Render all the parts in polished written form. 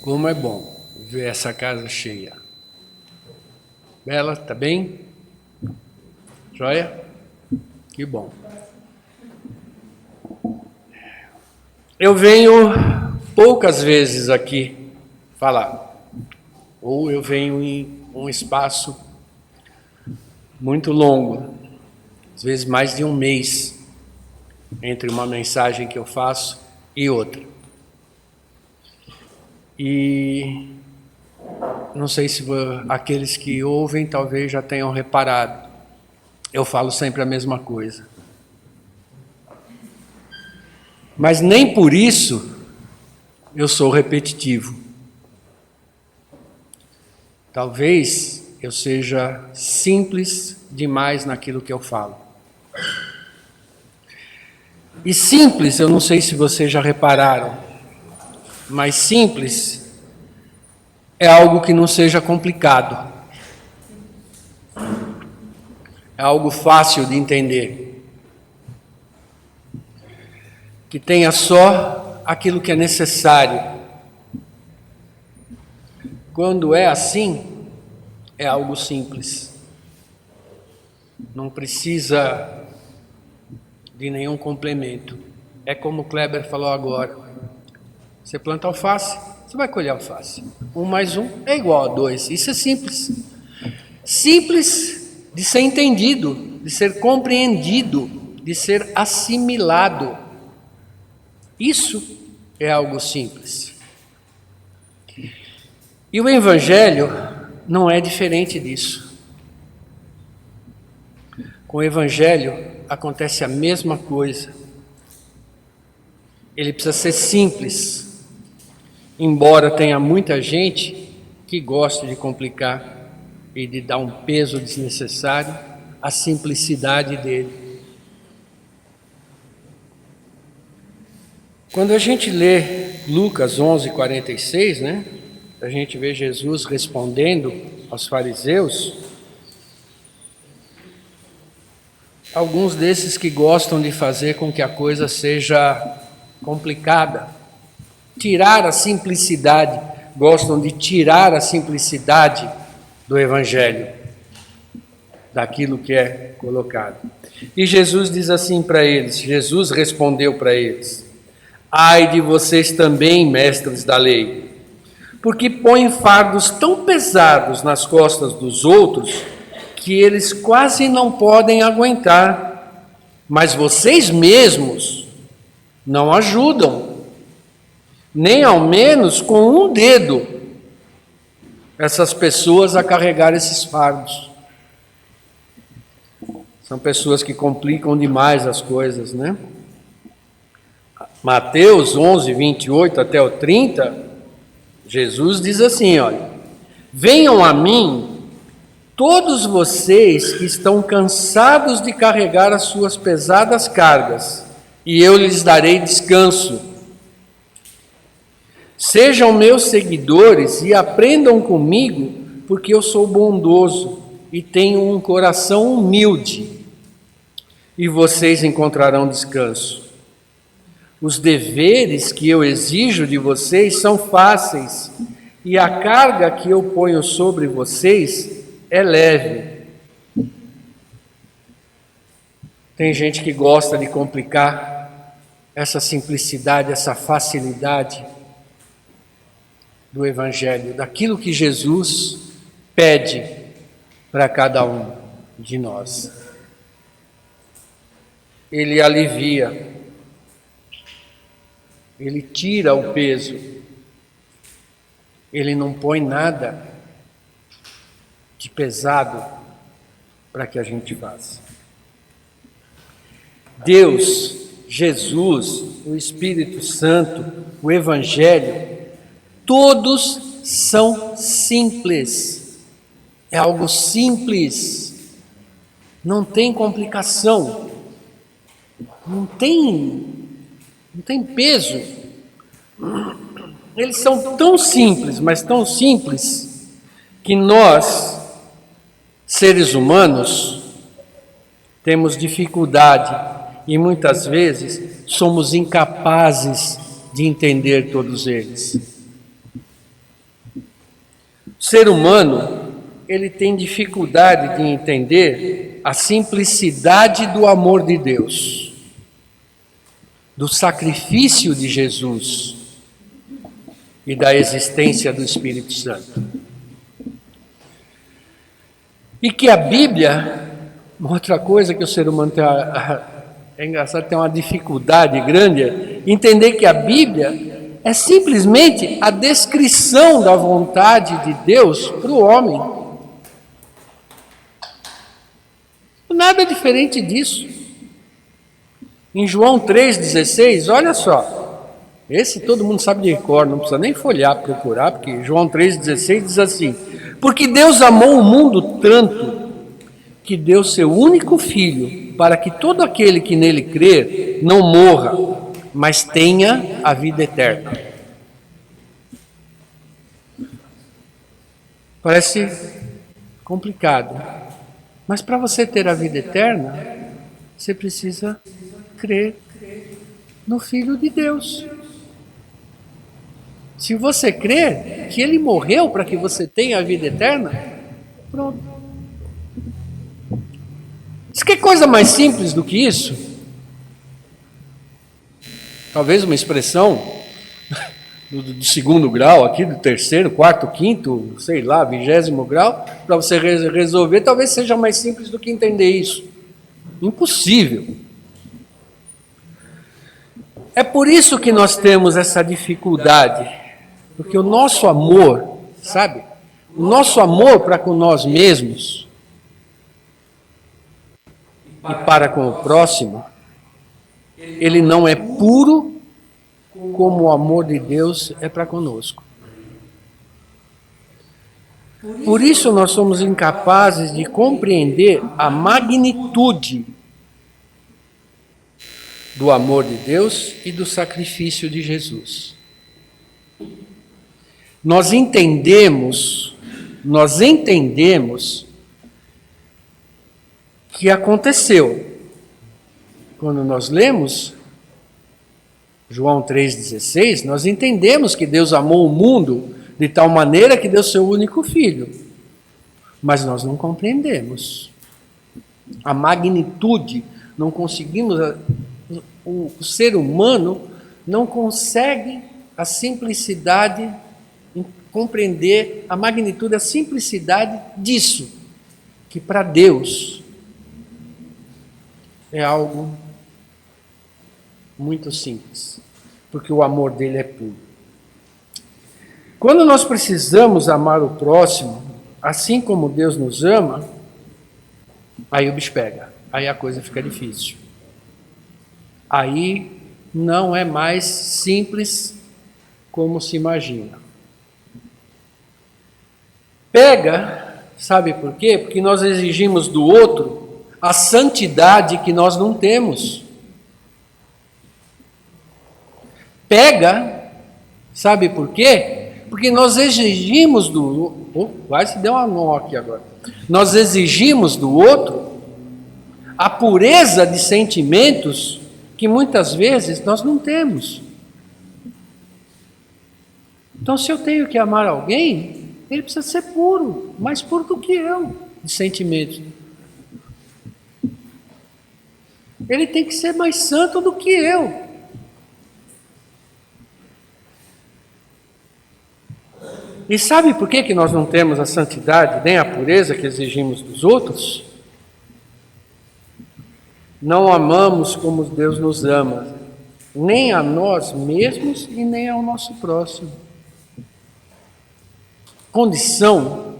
Como é bom ver essa casa cheia. Bela, tá bem? Joia? Que bom. Eu venho poucas vezes aqui falar, ou eu venho em um espaço muito longo, às vezes mais de um mês, entre uma mensagem que eu faço e outra. E não sei se aqueles que ouvem talvez já tenham reparado, eu falo sempre a mesma coisa. Mas nem por isso eu sou repetitivo. Talvez eu seja simples demais naquilo que eu falo. E simples, eu não sei se vocês já repararam, mas simples é algo que não seja complicado. É algo fácil de entender. Que tenha só aquilo que é necessário. Quando é assim, é algo simples. Não precisa de nenhum complemento. É como o Kleber falou agora. Você planta alface, você vai colher alface. 1 mais 1 é igual a 2. Isso é simples. Simples de ser entendido, de ser compreendido, de ser assimilado. Isso é algo simples. E o Evangelho não é diferente disso. Com o Evangelho acontece a mesma coisa. Ele precisa ser simples, embora tenha muita gente que gosta de complicar e de dar um peso desnecessário à simplicidade dele. Quando a gente lê Lucas 11:46, né, a gente vê Jesus respondendo aos fariseus, alguns desses que gostam de fazer com que a coisa seja complicada, tirar a simplicidade, gostam de tirar a simplicidade do Evangelho, daquilo que é colocado. E Jesus diz assim para eles, Jesus respondeu para eles: ai de vocês também, mestres da lei, porque põem fardos tão pesados nas costas dos outros que eles quase não podem aguentar, mas vocês mesmos não ajudam, nem ao menos com um dedo, essas pessoas a carregar esses fardos. São pessoas que complicam demais as coisas, né? Mateus 11:28 até o 30, Jesus diz assim, olha: venham a mim todos vocês que estão cansados de carregar as suas pesadas cargas, e eu lhes darei descanso. Sejam meus seguidores e aprendam comigo, porque eu sou bondoso e tenho um coração humilde, e vocês encontrarão descanso. Os deveres que eu exijo de vocês são fáceis, e a carga que eu ponho sobre vocês é leve. Tem gente que gosta de complicar essa simplicidade, essa facilidade do Evangelho, daquilo que Jesus pede para cada um de nós. Ele alivia, ele tira o peso, ele não põe nada de pesado para que a gente faça. Deus, Jesus, o Espírito Santo, o Evangelho, todos são simples. É algo simples, não tem complicação, não tem peso. Eles são tão simples, mas tão simples, que nós, seres humanos, temos dificuldade e muitas vezes somos incapazes de entender todos eles. O ser humano, ele tem dificuldade de entender a simplicidade do amor de Deus, do sacrifício de Jesus e da existência do Espírito Santo. E que a Bíblia, uma outra coisa que o ser humano tem, é engraçado, tem uma dificuldade grande, é entender que a Bíblia é simplesmente a descrição da vontade de Deus para o homem. Nada diferente disso. Em João 3,16, olha só, esse todo mundo sabe de cor, não precisa nem folhear, procurar, porque João 3,16 diz assim: porque Deus amou o mundo tanto, que deu seu único Filho, para que todo aquele que nele crer não morra, mas tenha a vida eterna. Parece complicado, mas para você ter a vida eterna, você precisa crer no Filho de Deus. Se você crer que Ele morreu para que você tenha a vida eterna, pronto. Isso que é coisa mais simples do que isso? Talvez uma expressão do segundo grau aqui, do terceiro, quarto, quinto, sei lá, 20º grau, para você resolver, talvez seja mais simples do que entender isso. Impossível. É por isso que nós temos essa dificuldade, porque o nosso amor, sabe? O nosso amor para com nós mesmos e para com o próximo, ele não é puro como o amor de Deus é para conosco. Por isso nós somos incapazes de compreender a magnitude do amor de Deus e do sacrifício de Jesus. Nós entendemos que aconteceu. Quando nós lemos João 3,16, nós entendemos que Deus amou o mundo de tal maneira que deu seu único Filho. Mas nós não compreendemos a magnitude, não conseguimos, o ser humano não consegue a simplicidade, compreender a magnitude, a simplicidade disso, que para Deus é algo muito simples, porque o amor dele é puro. Quando nós precisamos amar o próximo, assim como Deus nos ama, aí o bicho pega, aí a coisa fica difícil. Aí não é mais simples como se imagina. Pega, sabe por quê? Porque nós exigimos do outro a santidade que nós não temos. Pega, sabe por quê? Porque nós exigimos do... quase deu uma nó aqui agora. Nós exigimos do outro a pureza de sentimentos que muitas vezes nós não temos. Então, se eu tenho que amar alguém, ele precisa ser puro, mais puro do que eu, de sentimentos. Ele tem que ser mais santo do que eu. E sabe por que nós não temos a santidade nem a pureza que exigimos dos outros? Não amamos como Deus nos ama, nem a nós mesmos e nem ao nosso próximo. Condição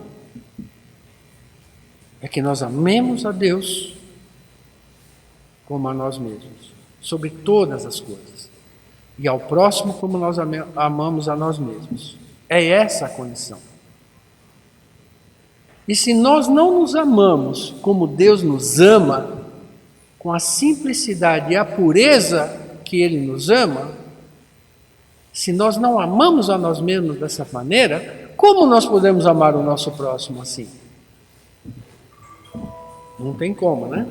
é que nós amemos a Deus como a nós mesmos, sobre todas as coisas, e ao próximo como nós amamos a nós mesmos. É essa a condição. E se nós não nos amamos como Deus nos ama, com a simplicidade e a pureza que Ele nos ama, se nós não amamos a nós mesmos dessa maneira, como nós podemos amar o nosso próximo assim? Não tem como, né?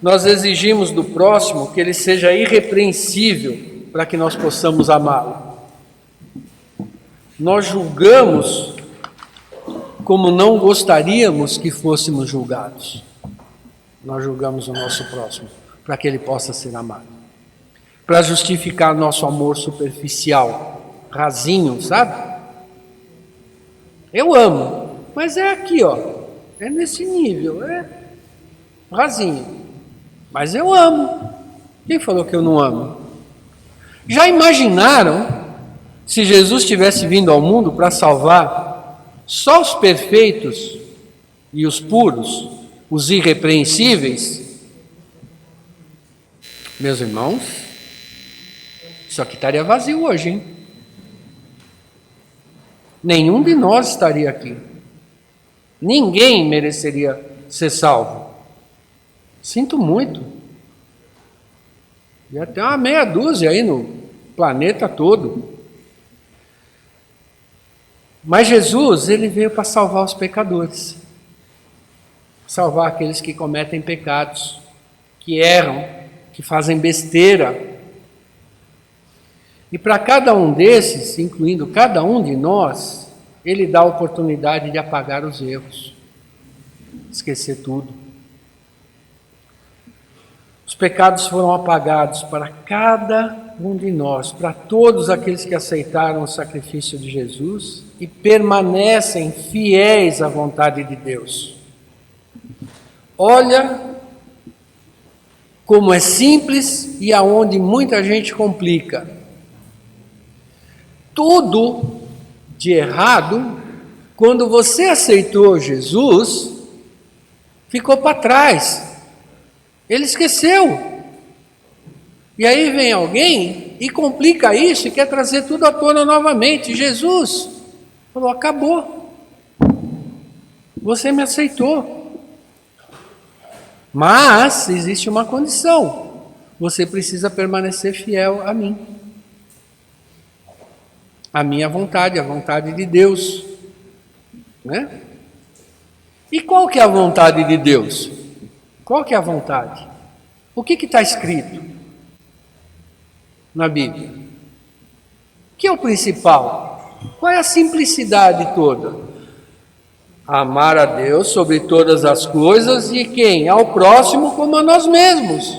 Nós exigimos do próximo que ele seja irrepreensível para que nós possamos amá-lo. nós julgamos como não gostaríamos que fôssemos julgados. Nós julgamos o nosso próximo para que ele possa ser amado. Para justificar nosso amor superficial, rasinho, sabe? Eu amo, mas é aqui, ó. É nesse nível, é rasinho. Mas eu amo. Quem falou que eu não amo? Já imaginaram se Jesus tivesse vindo ao mundo para salvar só os perfeitos e os puros, os irrepreensíveis? Meus irmãos, isso aqui estaria vazio hoje, hein? Nenhum de nós estaria aqui. Ninguém mereceria ser salvo. Sinto muito. E até uma meia dúzia aí no planeta todo. Mas Jesus, ele veio para salvar os pecadores. Salvar aqueles que cometem pecados, que erram, que fazem besteira. E para cada um desses, incluindo cada um de nós, ele dá a oportunidade de apagar os erros, esquecer tudo. Os pecados foram apagados para cada um de nós, para todos aqueles que aceitaram o sacrifício de Jesus e permanecem fiéis à vontade de Deus. Olha como é simples e aonde muita gente complica. Tudo de errado, quando você aceitou Jesus, ficou para trás. Ele esqueceu. E aí vem alguém e complica isso e quer trazer tudo à tona novamente. Jesus falou: acabou. Você me aceitou. Mas existe uma condição. Você precisa permanecer fiel a mim. A minha vontade, a vontade de Deus. Né? E qual que é a vontade de Deus? Qual que é a vontade? O que está escrito na Bíblia? O que é o principal? Qual é a simplicidade toda? Amar a Deus sobre todas as coisas e quem? Ao próximo como a nós mesmos.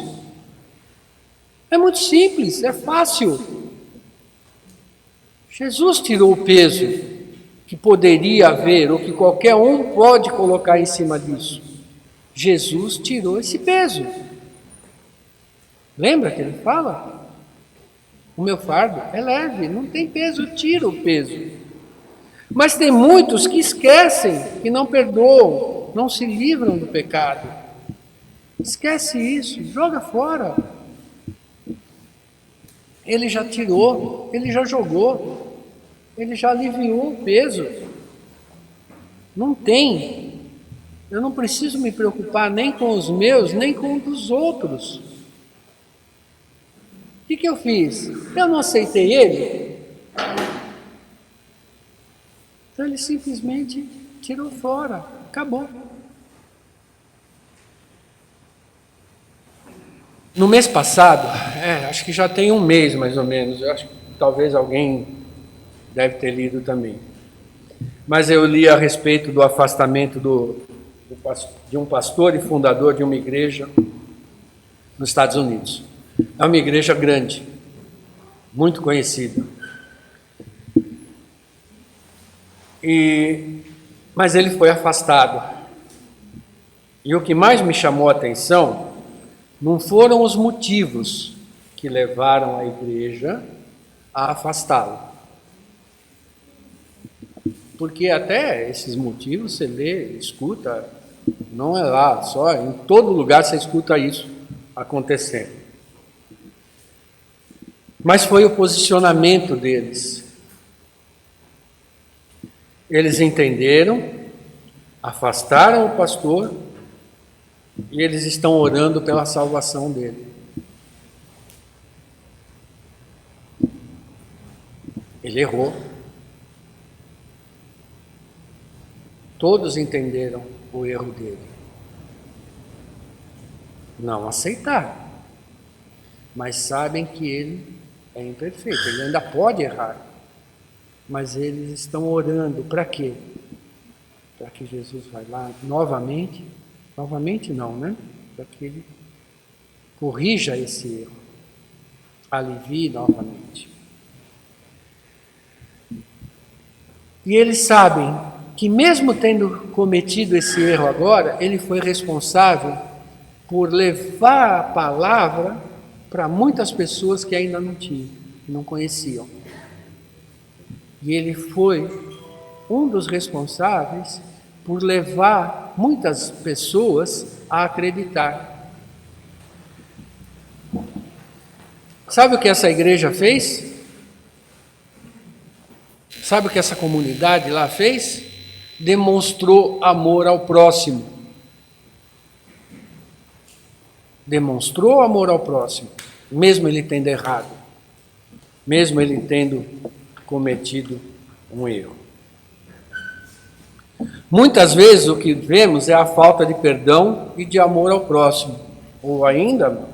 É muito simples, é fácil. Jesus tirou o peso que poderia haver, ou que qualquer um pode colocar em cima disso. Jesus tirou esse peso. Lembra que ele fala? O meu fardo é leve, não tem peso, tira o peso. Mas tem muitos que esquecem, que não perdoam, não se livram do pecado. Esquece isso, joga fora. Ele já tirou, ele já jogou, ele já aliviou o peso. Não tem. Eu não preciso me preocupar nem com os meus, nem com os dos outros. O que eu fiz? Eu não aceitei ele. Então ele simplesmente tirou fora, acabou. No mês passado, acho que já tem um mês mais ou menos, eu acho que talvez alguém deve ter lido também. Mas eu li a respeito do afastamento de um pastor e fundador de uma igreja nos Estados Unidos. É uma igreja grande, muito conhecida. Mas ele foi afastado. E o que mais me chamou a atenção não foram os motivos que levaram a igreja a afastá-lo. Porque até esses motivos você lê, escuta, não é lá, só em todo lugar você escuta isso acontecendo. Mas foi o posicionamento deles. Eles entenderam, afastaram o pastor e eles estão orando pela salvação dele. Ele errou. Todos entenderam o erro dele. Não aceitaram, mas sabem que ele é imperfeito, ele ainda pode errar. mas eles estão orando para quê? Para que Jesus vai lá novamente não, né? Para que ele corrija esse erro, alivie novamente. E eles sabem que mesmo tendo cometido esse erro agora, ele foi responsável por levar a palavra para muitas pessoas que ainda não tinham, não conheciam. E ele foi um dos responsáveis por levar muitas pessoas a acreditar. Sabe o que essa igreja fez? Sabe o que essa comunidade lá fez? Demonstrou amor ao próximo. Demonstrou amor ao próximo, mesmo ele tendo errado, mesmo ele tendo cometido um erro. Muitas vezes o que vemos é a falta de perdão e de amor ao próximo, ou ainda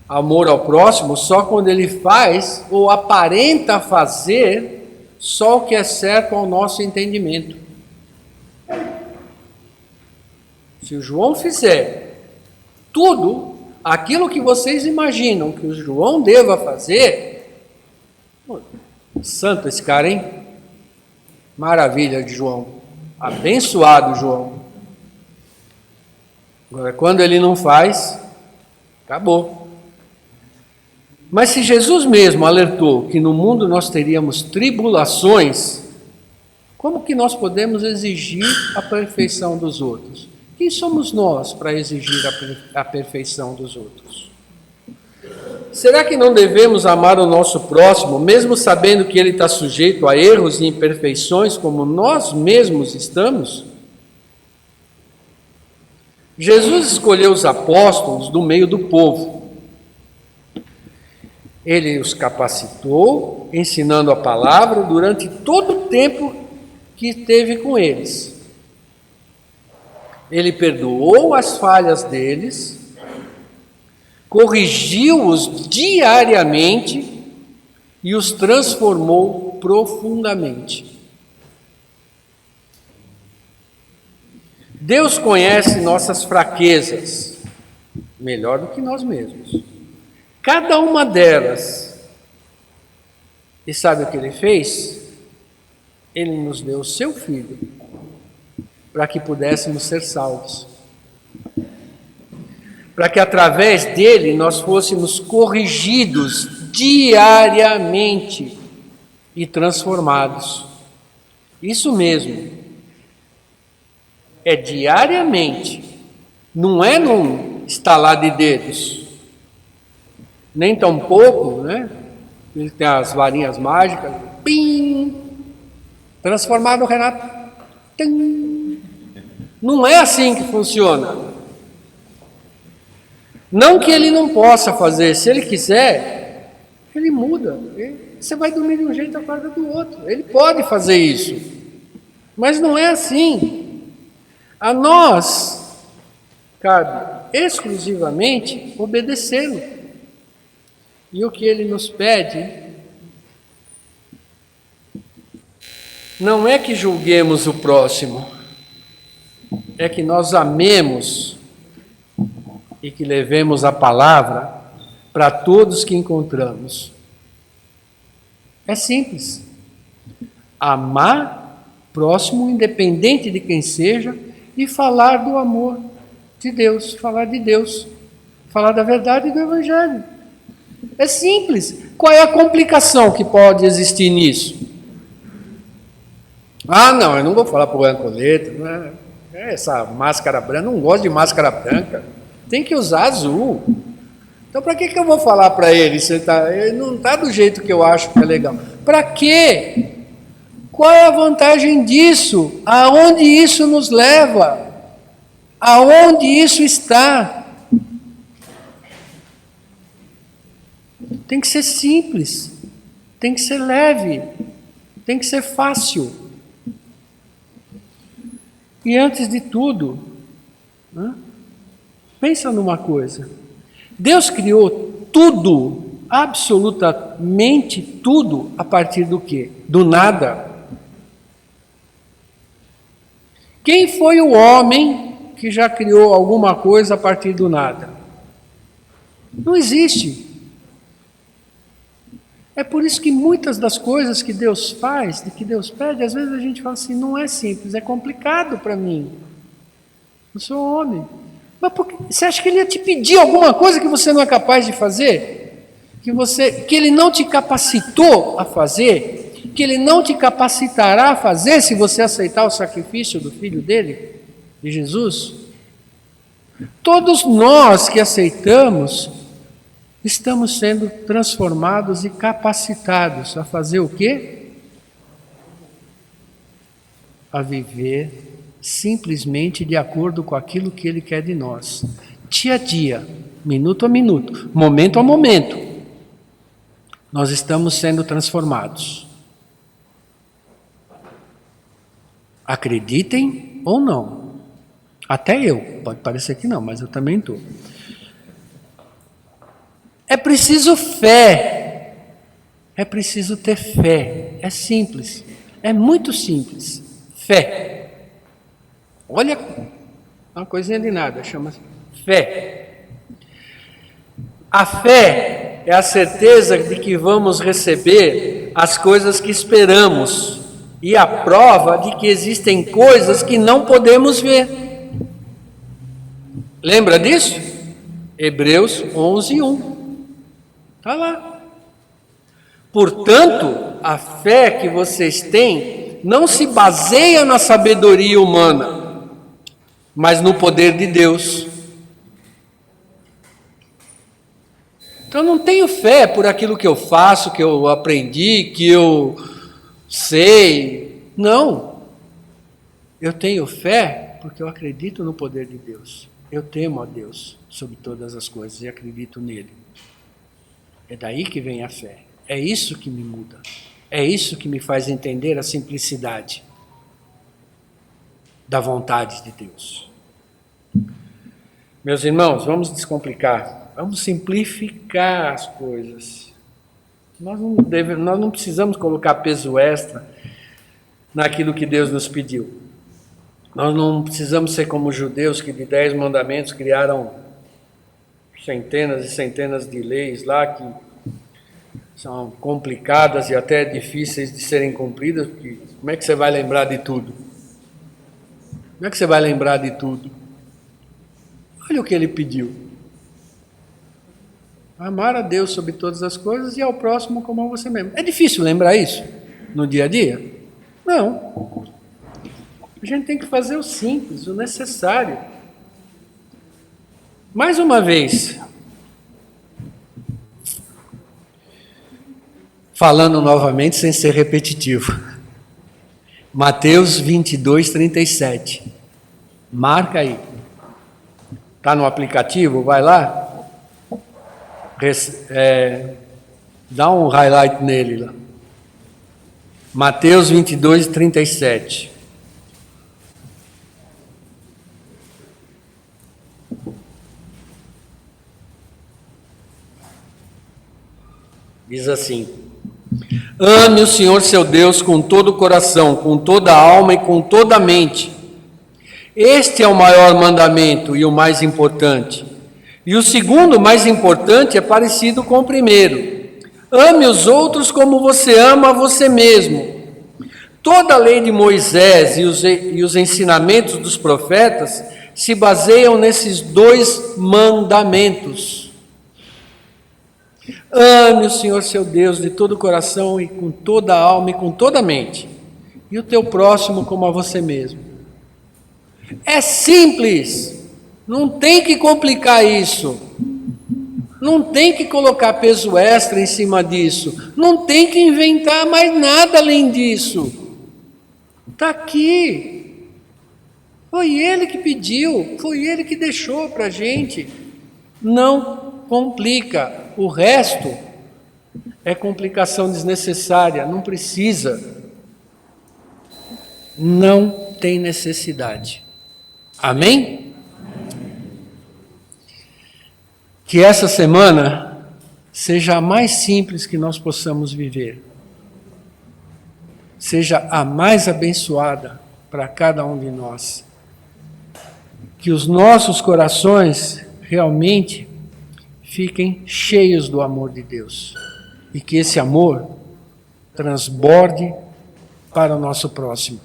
amor ao próximo só quando ele faz ou aparenta fazer só o que é certo ao nosso entendimento. Se o João fizer tudo aquilo que vocês imaginam que o João deva fazer, santo esse cara, hein? Maravilha de João, abençoado João. Agora, quando ele não faz, acabou. Mas se Jesus mesmo alertou que no mundo nós teríamos tribulações, como que nós podemos exigir a perfeição dos outros? Quem somos nós para exigir a perfeição dos outros? Será que não devemos amar o nosso próximo, mesmo sabendo que ele está sujeito a erros e imperfeições, como nós mesmos estamos? Jesus escolheu os apóstolos do meio do povo. Ele os capacitou, ensinando a palavra durante todo o tempo que esteve com eles. Ele perdoou as falhas deles, corrigiu-os diariamente e os transformou profundamente. Deus conhece nossas fraquezas melhor do que nós mesmos. Cada uma delas. E sabe o que ele fez? Ele nos deu o seu Filho para que pudéssemos ser salvos. Para que através dele nós fôssemos corrigidos diariamente e transformados. Isso mesmo. É diariamente. Não é num estalar de dedos. Nem tão pouco, né? Ele tem as varinhas mágicas. Pim! Transformado, Renato. Tim. Não é assim que funciona. Não que ele não possa fazer. Se ele quiser, ele muda. Você vai dormir de um jeito, acorda do outro. Ele pode fazer isso. Mas não é assim. A nós cabe exclusivamente obedecê-lo. E o que ele nos pede não é que julguemos o próximo, é que nós amemos e que levemos a palavra para todos que encontramos. É simples. Amar próximo, independente de quem seja, e falar do amor de Deus, falar de Deus, falar da verdade do Evangelho. É simples. Qual é a complicação que pode existir nisso? Ah, não, eu não vou falar para o Ancoleto, né? Essa máscara branca, não gosto de máscara branca. Tem que usar azul. Então, para que eu vou falar para ele? Ele não está do jeito que eu acho que é legal. Para quê? Qual é a vantagem disso? Aonde isso nos leva? Aonde isso está? Tem que ser simples, tem que ser leve, tem que ser fácil. E antes de tudo, pensa numa coisa. Deus criou tudo absolutamente tudo a partir do quê? Do nada. Quem foi o homem que já criou alguma coisa a partir do nada? Não existe. É por isso que muitas das coisas que Deus faz, que Deus pede, às vezes a gente fala assim, não é simples, é complicado para mim. Eu sou homem. Mas por que? Você acha que Ele ia te pedir alguma coisa que você não é capaz de fazer? Que Ele não te capacitou a fazer? Que Ele não te capacitará a fazer se você aceitar o sacrifício do Filho dele, de Jesus? Todos nós que aceitamos, estamos sendo transformados e capacitados a fazer o quê? A viver simplesmente de acordo com aquilo que Ele quer de nós. Dia a dia, minuto a minuto, momento a momento, nós estamos sendo transformados. Acreditem ou não. Até eu, pode parecer que não, mas eu também estou. É preciso fé. É preciso ter fé. É simples. É muito simples. Fé. Olha, uma coisinha de nada, chama-se fé. A fé é a certeza de que vamos receber as coisas que esperamos e a prova de que existem coisas que não podemos ver. Lembra disso? Hebreus 11:1. Está lá. Portanto, a fé que vocês têm não se baseia na sabedoria humana, mas no poder de Deus. Então, eu não tenho fé por aquilo que eu faço, que eu aprendi, que eu sei. Não. Eu tenho fé porque eu acredito no poder de Deus. Eu temo a Deus sobre todas as coisas e acredito nele. É daí que vem a fé. É isso que me muda. É isso que me faz entender a simplicidade da vontade de Deus. Meus irmãos, vamos descomplicar. Vamos simplificar as coisas. Nós não precisamos colocar peso extra naquilo que Deus nos pediu. Nós não precisamos ser como os judeus que de 10 mandamentos criaram centenas e centenas de leis lá que são complicadas e até difíceis de serem cumpridas, porque como é que você vai lembrar de tudo? Como é que você vai lembrar de tudo? Olha o que ele pediu. Amar a Deus sobre todas as coisas e ao próximo como a você mesmo. É difícil lembrar isso no dia a dia? Não. A gente tem que fazer o simples, o necessário. Mais uma vez, falando novamente sem ser repetitivo. Mateus 22:37. Marca aí. Está no aplicativo? Vai lá. Dá um highlight nele lá. Mateus 22:37. Diz assim: ame o Senhor seu Deus com todo o coração, com toda a alma e com toda a mente. Este é o maior mandamento e o mais importante. E o segundo, mais importante, é parecido com o primeiro. Ame os outros como você ama a você mesmo. Toda a lei de Moisés e os ensinamentos dos profetas se baseiam nesses dois mandamentos. Ame o Senhor seu Deus de todo o coração e com toda a alma e com toda a mente. E o teu próximo como a você mesmo. É simples. Não tem que complicar isso. Não tem que colocar peso extra em cima disso. Não tem que inventar mais nada além disso. Está aqui. Foi Ele que pediu. Foi Ele que deixou para a gente. Não complica. O resto é complicação desnecessária. Não precisa. Não tem necessidade. Amém? Que essa semana seja a mais simples que nós possamos viver, seja a mais abençoada para cada um de nós. Que os nossos corações realmente fiquem cheios do amor de Deus e que esse amor transborde para o nosso próximo.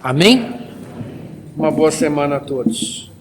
Amém? Uma boa semana a todos.